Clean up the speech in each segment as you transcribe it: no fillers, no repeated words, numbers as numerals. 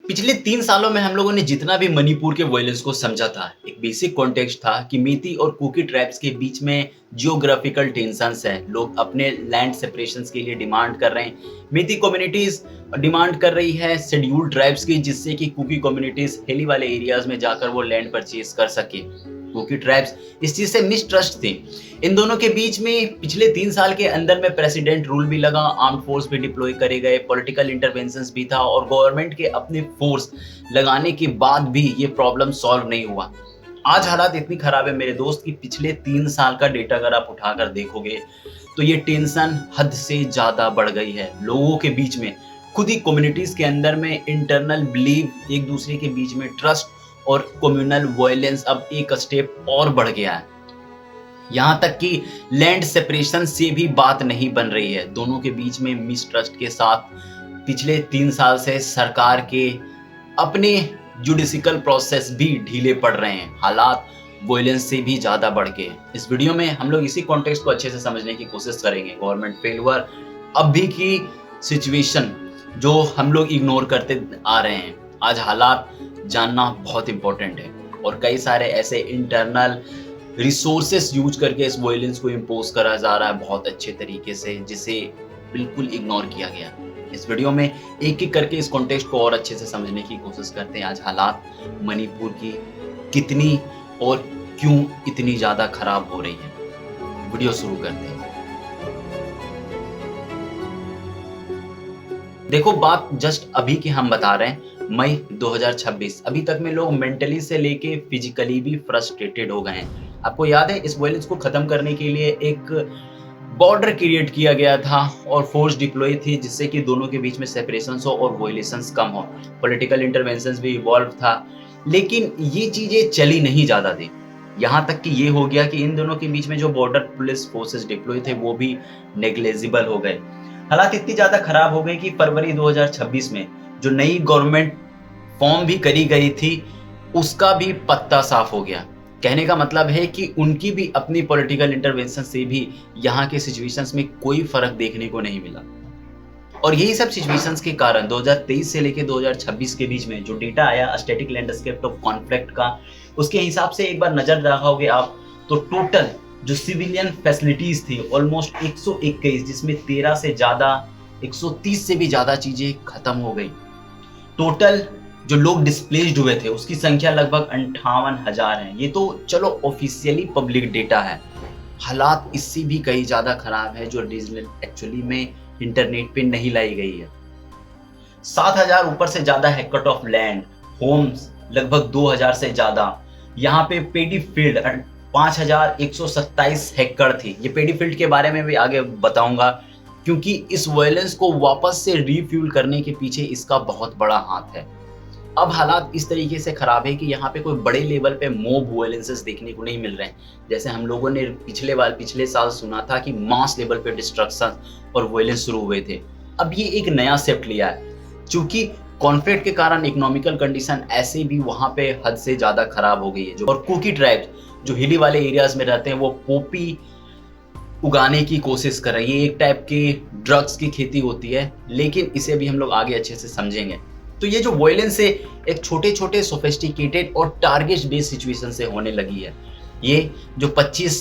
पिछले 3 सालों में हम लोगों ने जितना भी मणिपुर के वॉयलेंस को समझा था, एक बेसिक कॉन्टेक्स्ट था कि मेती और कुकी ट्राइब्स के बीच में जियोग्राफिकल टेंशन्स हैं। लोग अपने लैंड सेपरेशंस के लिए डिमांड कर रहे हैं। मेती कम्युनिटीज़ डिमांड कर रही है शेड्यूल्ड ट्राइब्स की, जिससे कि कुकी कम्युनिटीज़ हिली वाले एरियाज़ में जाकर वो लैंड परचेज़ कर सके। कुकी ट्राइब्स इस चीज़ से मिसट्रस्ट थी। इन दोनों के बीच में पिछले 3 साल के अंदर में प्रेसिडेंट रूल भी लगा, आर्म्ड फोर्स भी डिप्लॉय करे गए, पॉलिटिकल इंटरवेंशंस भी था और गवर्नमेंट के अपने फोर्स लगाने के बाद भी ये प्रॉब्लम सॉल्व नहीं हुआ। आज हालात इतनी खराब है मेरे दोस्त कि पिछले 3 साल का डेटा अगर आप उठाकर देखोगे, तो ये टेंशन हद से ज़्यादा बढ़ गई है। लोगों के बीच में, खुद ही कम्युनिटीज़ के अंदर में इंटरनल बिलीव, एक दूसरे के बीच में ट्रस्ट और कम्युनल वायलेंस अब एक स्टेप और बढ़ गया है। यहाँ तक कि लैंड सेपरेशन से भी बात नहीं बन रही है। दोनों के बीच में मिसट्रस्ट के साथ पिछले 3 साल से सरकार के अपने जुडिशियल प्रोसेस भी ढीले पड़ रहे हैं। हालात वायलेंस से भी ज़्यादा बढ़ गए। इस वीडियो में हम लोग इसी कॉन्टेक्स्ट को अच्छे से समझने की कोशिश करेंगे। गवर्नमेंट फेल्यूर, अभी की सिचुएशन जो हम लोग इग्नोर करते आ रहे हैं। आज हालात जानना बहुत इम्पोर्टेंट है और कई सारे ऐसे इंटरनल रिसोर्सेस यूज करके इस वायलेंस को इम्पोज करा जा रहा है बहुत अच्छे तरीके से, जिसे बिल्कुल इग्नोर किया गया। इस वीडियो में एक एक करके इस कॉन्टेक्स्ट को और अच्छे से समझने की कोशिश करते हैं। आज हालात मणिपुर की कितनी और क्यों इतनी ज़्यादा खराब हो रही है। वीडियो शुरू करते हैं। देखो, बात जस्ट अभी की हम बता रहे हैं, मई 2026। अभी तक में लोग मेंटली से लेके फिजिकली भी फ्रस्ट्रेटेड हो गए हैं। आपको याद है, इस वायलेंस को खत्म करने के लिए एक बॉर्डर क्रिएट किया गया था और फोर्स डिप्लॉय थी, जिससे कि दोनों के बीच में सेपरेशंस हो और वायलेशंस कम हो। पॉलिटिकल इंटरवेंशंस भी इवॉल्व था, लेकिन ये चीजें चली नहीं ज्यादा थी। यहाँ तक कि ये हो गया कि इन दोनों के बीच में जो बॉर्डर पुलिस फोर्सेस डिप्लॉय थे वो भी नेग्लेजिबल हो गए। हालात इतनी ज्यादा खराब हो गई कि फरवरी 2026 में जो नई गवर्नमेंट फॉर्म भी करी गई थी, उसका भी पत्ता साफ हो गया। कहने का मतलब है कि उनकी भी अपनी पॉलिटिकल इंटरवेंशन से भी यहाँ के सिचुएशंस में कोई फर्क देखने को नहीं मिला। और यही सब सिचुएशंस के कारण 2023 से लेके 2026 के बीच में जो डेटा आया स्टैटिक लैंडस्केप ऑफ कॉन्फ्लिक्ट का, उसके हिसाब से एक बार नजर रखोगे आप, तो टोटल जो सिविलियन फैसिलिटीज थी ऑलमोस्ट 121, जिसमें 13 से ज्यादा 130 से भी ज्यादा चीजें खत्म हो गई। टोटल जो लोग डिस्प्लेस्ड हुए थे उसकी संख्या लगभग 58,000 है। ये तो चलो ऑफिशियली पब्लिक डेटा है। हालात इससे भी कहीं ज्यादा खराब है जो डिजिटल एक्चुअली में इंटरनेट पे नहीं लाई गई है। 7,000 ऊपर से ज्यादा हेक्टर ऑफ लैंड, होम्स लगभग 2,000 से ज्यादा। यहाँ पे पेडी फील्ड 5,127 हेक्टर थी। ये पेडी फील्ड के बारे में भी आगे बताऊंगा, क्योंकि इस वायलेंस को वापस से रिफ्यूल करने के पीछे इसका बहुत बड़ा हाथ है। अब हालात इस तरीके से खराब है कि यहाँ पे कोई बड़े लेवल पे मॉब वायलेंसेस देखने को नहीं मिल रहे हैं। जैसे हम लोगों ने पिछले साल सुना था कि मास लेवल पे डिस्ट्रक्शन और वायलेंस शुरू हुए थे। अब ये एक नया शिफ्ट लिया है, क्योंकि कॉन्फ्लिक्ट के कारण इकोनॉमिकल कंडीशन ऐसे भी वहाँ पे हद से ज़्यादा खराब हो गई है। और कुकी ट्राइब्स जो हिली वाले एरियाज में रहते हैं, वो पोपी उगाने की कोशिश कर रहे हैं। ये एक टाइप की ड्रग्स की खेती होती है, लेकिन इसे भी हम लोग आगे अच्छे से समझेंगे। तो ये जो वायलेंस है एक छोटे छोटे सोफिस्टिकेटेड और टारगेट बेस्ड सिचुएशन से होने लगी है। ये जो 25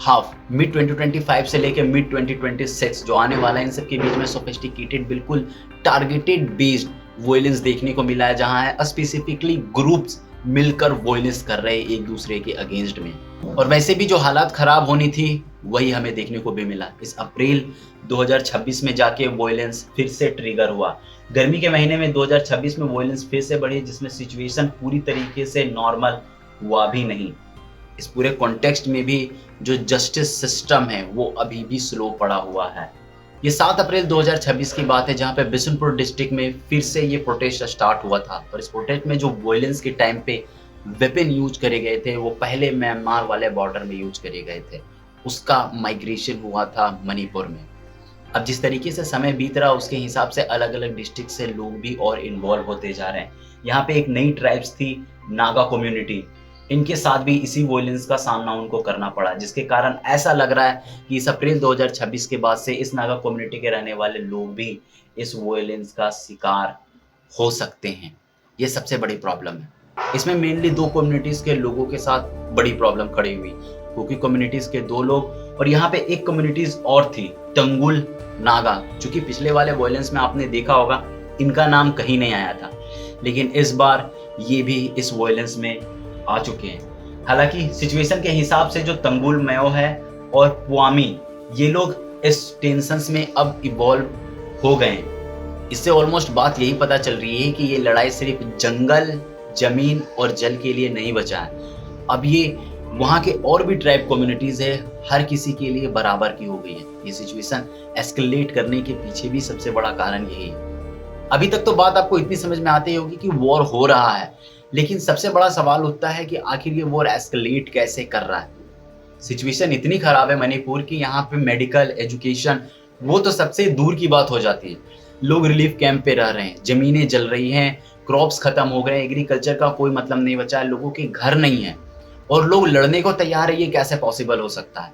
हाफ मिड 2025 से लेकर मिड 2026 जो आने वाला है, इन सब के बीच में सोफिस्टिकेटेड बिल्कुल टारगेटेड बेस्ड वायलेंस देखने को मिला है, जहां है स्पेसिफिकली ग्रुप्स मिलकर वायलेंस कर रहे हैं एक दूसरे के अगेंस्ट में। और वैसे भी जो हालात खराब होनी थी वही हमें देखने को भी मिला। इस अप्रैल 2026 में जाके वायलेंस फिर से ट्रिगर हुआ। गर्मी के महीने में 2026 में वायलेंस फिर से बढ़ी, जिसमें सिचुएशन पूरी तरीके से नॉर्मल हुआ भी नहीं। इस पूरे कॉन्टेक्स्ट में भी जो जस्टिस सिस्टम है वो अभी भी स्लो पड़ा हुआ है। ये 7 अप्रैल 2026 की बात है, जहाँ पे बिशुनपुर डिस्ट्रिक्ट में फिर से ये प्रोटेस्ट स्टार्ट हुआ था। और इस प्रोटेस्ट में जो वायलेंस के टाइम पे वेपन यूज करे गए थे वो पहले म्यांमार वाले बॉर्डर में यूज करे गए थे। उसका माइग्रेशन हुआ था मणिपुर में। अब जिस तरीके से समय बीत रहा उसके हिसाब से अलग अलग डिस्ट्रिक्ट से लोग भी और इन्वॉल्व होते जा रहे हैं। यहाँ पे एक नई ट्राइब्स थी, नागा कम्युनिटी। इनके साथ भी इसी वायलेंस का सामना उनको करना पड़ा, जिसके कारण ऐसा लग रहा है कि इस अप्रैल 2026 के बाद से इस नागा कम्युनिटी के रहने वाले लोग भी इस वायलेंस का शिकार हो सकते हैं। ये सबसे बड़ी प्रॉब्लम है। इसमें मेनली 2 कम्युनिटीज़ के लोगों के साथ बड़ी प्रॉब्लम खड़ी हुई। कुकी कम्युनिटीज़ के 2 लोग और यहाँ पे एक कम्युनिटीज़ और थी, टंगुल नागा, जो कि पिछले वाले वॉयलेंस में आपने देखा होगा, इनका नाम कहीं नहीं आया था। लेकिन इस बार ये भी इस वॉयलेंस में आ चुके हैं। हालाँकि सिचुएशन के हिसाब से जो तंगुल मेओ है और पुआमी, ये लोग इस टेंशन्स में अब इवॉल्व हो गए हैं। इससे ऑलमोस्ट बात यही पता चल रही है कि ये लड़ाई सिर्फ जंगल, जमीन और जल के लिए नहीं बचा है। अब ये वहाँ के और भी ट्राइब कम्युनिटीज़ है, हर किसी के लिए बराबर की हो गई है। ये सिचुएशन एस्केलेट करने के पीछे भी सबसे बड़ा कारण यही है। अभी तक तो बात आपको इतनी समझ में आती होगी कि वॉर हो रहा है, लेकिन सबसे बड़ा सवाल उठता है कि आखिर ये वॉर एस्केलेट कैसे कर रहा है। सिचुएशन इतनी खराब है मणिपुर की, यहाँ पे मेडिकल, एजुकेशन वो तो सबसे दूर की बात हो जाती है। लोग रिलीफ कैंप पे रह रहे हैं, जमीनें जल रही हैं, क्रॉप्स खत्म हो गए, एग्रीकल्चर का कोई मतलब नहीं बचा है, लोगों के घर नहीं है और लोग लड़ने को तैयार है। ये कैसे पॉसिबल हो सकता है?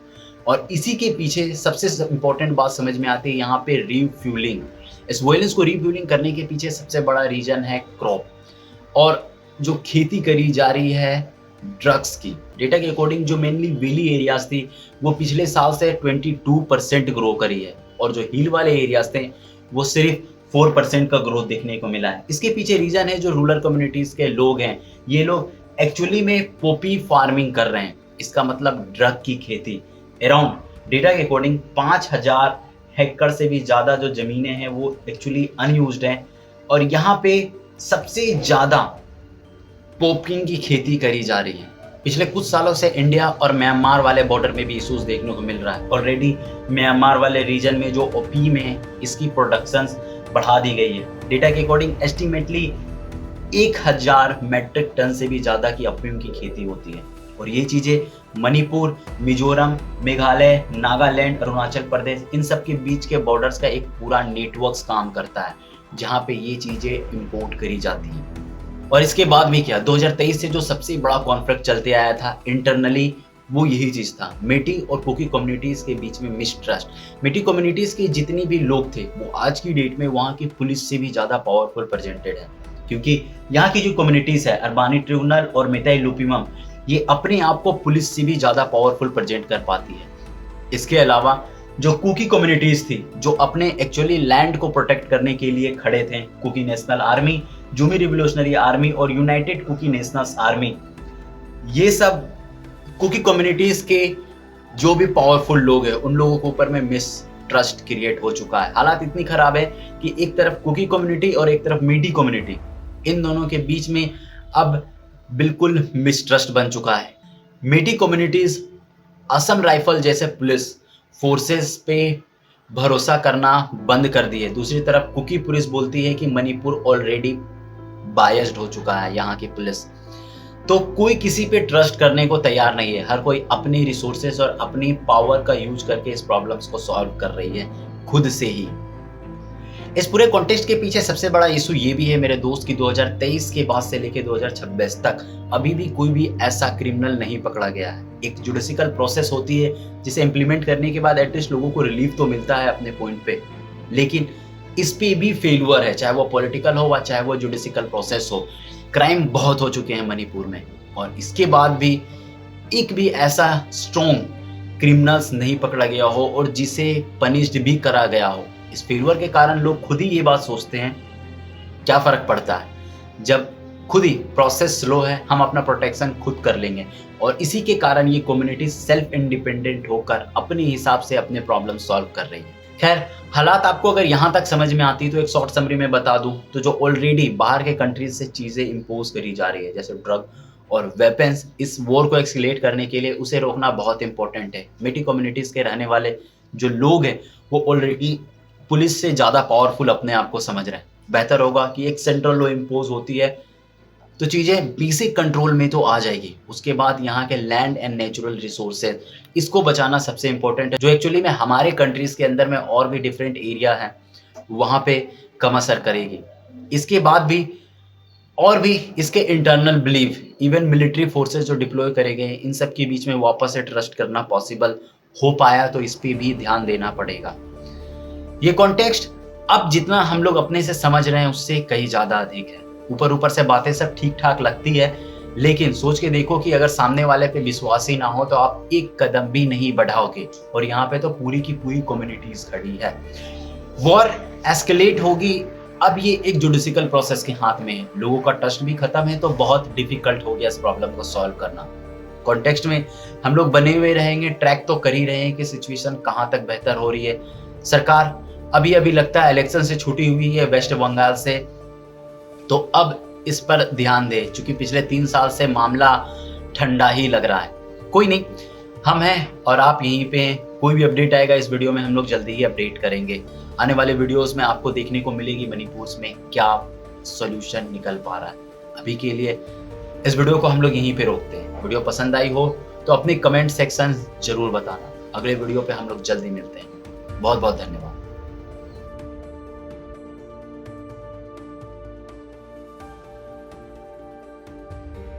और इसी के पीछे सबसे इम्पोर्टेंट बात समझ में आती है, यहाँ पे रिफ्यूलिंग। इस वायलेंस को रिफ्यूलिंग करने के पीछे सबसे बड़ा रीजन है क्रॉप और जो खेती करी जा रही है ड्रग्स की। डेटा के अकॉर्डिंग जो मेनली वेली एरियाज थी वो पिछले साल से 22% ग्रो करी है और जो हिल वाले एरियाज थे वो सिर्फ 4% का ग्रोथ देखने को मिला है। इसके पीछे रीजन है जो रूरल कम्युनिटीज के लोग हैं, ये लोग एक्चुअली में पॉपी फार्मिंग कर रहे हैं। इसका मतलब ड्रग की खेती। अराउंड डेटा के अकॉर्डिंग 5000 हेक्टर से भी ज़्यादा जो ज़मीनें हैं वो एक्चुअली अनयूज्ड हैं और यहाँ पे सबसे ज़्यादा पॉपिंग की खेती करी जा रही है। पिछले कुछ सालों से इंडिया और म्यांमार वाले बॉर्डर में भी इश्यूज देखने को मिल रहा है। ऑलरेडी म्यांमार वाले रीजन में जो ओपीम है इसकी प्रोडक्शन बढ़ा दी गई है। डेटा के अकॉर्डिंग एस्टिमेटली 1000 मेट्रिक टन से भी ज़्यादा की ओपीम की खेती होती है और ये चीज़ें मणिपुर, मिजोरम, मेघालय, नागालैंड, अरुणाचल प्रदेश, इन सब के बीच के बॉर्डर्स का एक पूरा नेटवर्क काम करता है जहाँ पे ये चीज़ें इंपोर्ट करी जाती हैं। और इसके बाद भी क्या, 2023 से जो सबसे बड़ा कॉन्फ्लिक्ट चलते आया था इंटरनली, वो यही चीज़ था, मेटी और कुकी कम्युनिटीज़ के बीच में मिसट्रस्ट। मेटी कम्युनिटीज़ के जितने भी लोग थे वो आज की डेट में वहाँ की पुलिस से भी ज़्यादा पावरफुल प्रेजेंटेड है, क्योंकि यहाँ की जो कम्युनिटीज़ है अरबानी ट्रिब्यूनल और मेताई लुपिमम, ये अपने आप को पुलिस से भी ज़्यादा पावरफुल प्रेजेंट कर पाती है। इसके अलावा जो कुकी कम्युनिटीज़ थी जो अपने एक्चुअली लैंड को प्रोटेक्ट करने के लिए खड़े थे, Kuki national army, Zomi revolutionary army और यूनाइटेड कुकी नेशनल्स आर्मी, ये सब कुकी कम्युनिटीज़ के जो भी पावरफुल लोग हैं उन लोगों के ऊपर में मिसट्रस्ट क्रिएट हो चुका है। हालात इतनी ख़राब है कि एक तरफ कुकी कम्युनिटी और एक तरफ मेटी कम्युनिटी, इन दोनों के बीच में अब बिल्कुल मिसट्रस्ट बन चुका है। मेटी कम्युनिटीज़ असम राइफल जैसे पुलिस फोर्सेस पे भरोसा करना बंद कर दिए। दूसरी तरफ कुकी पुलिस बोलती है कि मणिपुर ऑलरेडी बायस्ड हो चुका है यहाँ की पुलिस, तो कोई किसी पे ट्रस्ट करने को तैयार नहीं है। हर कोई अपनी रिसोर्सेस और अपनी पावर का यूज करके इस प्रॉब्लम्स को सॉल्व कर रही है खुद से ही। इस पूरे कॉन्टेक्स्ट के पीछे सबसे बड़ा इशू ये भी है मेरे दोस्त की 2023 के बाद से लेकर 2026 तक अभी भी कोई भी ऐसा क्रिमिनल नहीं पकड़ा गया है। एक जुडिशियल प्रोसेस होती है जिसे इम्प्लीमेंट करने के बाद एटलीस्ट लोगों को रिलीफ तो मिलता है अपने पॉइंट पे, लेकिन इस पे भी फेलियर है, चाहे वो पॉलिटिकल हो व चाहे वो जुडिशियल प्रोसेस हो। क्राइम बहुत हो चुके हैं मणिपुर में और इसके बाद भी एक भी ऐसा स्ट्रॉन्ग क्रिमिनल्स नहीं पकड़ा गया हो और जिसे पनिश्ड भी करा गया हो। इस फेलियर के कारण लोग खुद ही ये बात सोचते हैं क्या फ़र्क पड़ता है जब खुद ही प्रोसेस स्लो है, हम अपना प्रोटेक्शन खुद कर लेंगे। और इसी के कारण ये कम्युनिटी सेल्फ इंडिपेंडेंट होकर अपने हिसाब से अपने प्रॉब्लम सॉल्व कर रही है। खैर, हालात आपको अगर यहाँ तक समझ में आती तो एक शॉर्ट समरी में बता दूं तो जो ऑलरेडी बाहर के कंट्रीज से चीज़ें इम्पोज करी जा रही है जैसे ड्रग और वेपन्स, इस वॉर को एक्सकेलेट करने के लिए उसे रोकना बहुत इंपॉर्टेंट है। मेटी कम्युनिटीज़ के रहने वाले जो लोग हैं वो ऑलरेडी पुलिस से ज़्यादा पावरफुल अपने आप को समझ रहे हैं। बेहतर होगा कि एक सेंट्रल लॉ इम्पोज होती है तो चीज़ें बेसिक कंट्रोल में तो आ जाएगी। उसके बाद यहाँ के लैंड एंड नेचुरल रिसोर्सेज, इसको बचाना सबसे इम्पोर्टेंट है, जो एक्चुअली में हमारे कंट्रीज़ के अंदर में और भी डिफरेंट एरिया है वहाँ पे कम असर करेगी। इसके बाद भी और भी इसके internal belief, even military forces जो डिप्लॉय करे गए इन सब के बीच में वापस से ट्रस्ट करना पॉसिबल हो पाया तो इस पर भी ध्यान देना पड़ेगा। ये कॉन्टेक्स्ट अब जितना हम लोग अपने से समझ रहे हैं उससे कहीं ज़्यादा अधिक है। ऊपर ऊपर से बातें सब ठीक ठाक लगती है, लेकिन सोच के देखो कि अगर सामने वाले पे विश्वास ही ना हो तो आप एक कदम भी नहीं बढ़ाओगे। और यहाँ पे तो पूरी की पूरी कम्युनिटीज खड़ी है। वॉर एस्केलेट होगी। अब ये एक जुडिशियल प्रोसेस के हाथ में है, लोगों का ट्रस्ट भी खत्म है, तो बहुत डिफिकल्ट हो गया इस प्रॉब्लम को सॉल्व करना। कॉन्टेक्स्ट में हम लोग बने हुए रहेंगे, ट्रैक तो कर ही रहे हैं कि सिचुएशन कहाँ तक बेहतर हो रही है। सरकार अभी अभी लगता है इलेक्शन से छूटी हुई है वेस्ट बंगाल से, तो अब इस पर ध्यान दे, क्योंकि पिछले 3 साल से मामला ठंडा ही लग रहा है। कोई नहीं, हम हैं और आप यहीं पे हैं। कोई भी अपडेट आएगा इस वीडियो में हम लोग जल्दी ही अपडेट करेंगे। आने वाले वीडियोस में आपको देखने को मिलेगी मणिपुर में क्या सॉल्यूशन निकल पा रहा है। अभी के लिए इस वीडियो को हम लोग यहीं पे रोकते हैं। वीडियो पसंद आई हो तो अपने कमेंट सेक्शन जरूर बताना। अगले वीडियो पे हम लोग जल्दी मिलते हैं। बहुत बहुत धन्यवाद।